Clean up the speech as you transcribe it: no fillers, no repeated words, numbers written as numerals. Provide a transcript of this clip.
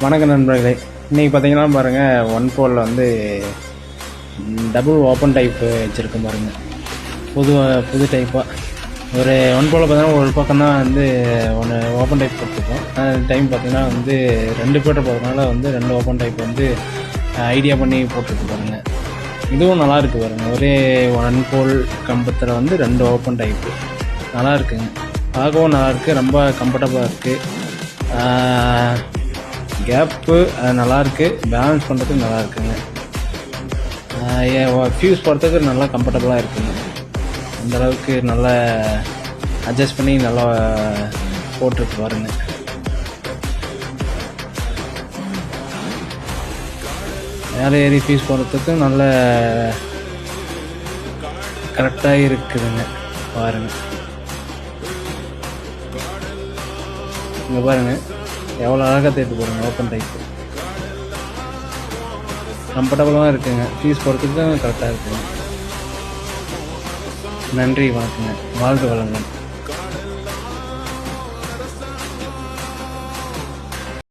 வணக்கம் நண்பர்களே. இன்றைக்கி பார்த்தீங்கன்னா பாருங்கள், ஒன் போலில் வந்து டபுள் ஓப்பன் டைப் வச்சுருக்கேன் பாருங்கள். புது டைப்பாக ஒரு ஒன் போலில் பார்த்தீங்கன்னா ஒரு பக்கம் தான் வந்து ஒன்று ஓப்பன் டைப் கொடுத்துருக்கோம். டைம் பார்த்திங்கன்னா வந்து 2 பேர் போகிறதுனால வந்து 2 ஓப்பன் டைப் வந்து ஐடியா பண்ணி போட்டுருக்கு பாருங்கள். இதுவும் நல்லா இருக்குது பாருங்கள். ஒரே ஒன் போல் கம்பத்தில் வந்து 2 ஓப்பன் டைப்பு நல்லா இருக்குங்க. பார்க்கவும் நல்லாயிருக்கு, ரொம்ப கம்ஃபர்டபுளாக இருக்குது. கேப்பு நல்லாயிருக்கு, பேலன்ஸ் பண்ணுறதுக்கு நல்லா இருக்குங்க. ஃபியூஸ் போகிறதுக்கு நல்லா கம்ஃபர்டபுளாக இருக்குங்க. அந்தளவுக்கு நல்லா அட்ஜஸ்ட் பண்ணி நல்லா போட்டுருக்கு பாருங்க. மேலே ஏறி ஃபியூஸ் போகிறதுக்கு நல்ல கரெக்டாக இருக்குதுங்க பாருங்கள். இங்கே பாருங்கள் எவ்வளோ அழகாக தேர்த்து போடுங்க. ஓப்பன் டைப்பு கம்ஃபர்டபுளாக இருக்குங்க. ஃபீஸ் போகிறதுக்கு கரெக்டாக இருக்குங்க. நன்றி, வணக்கங்க. வாழ்க வளங்கள்.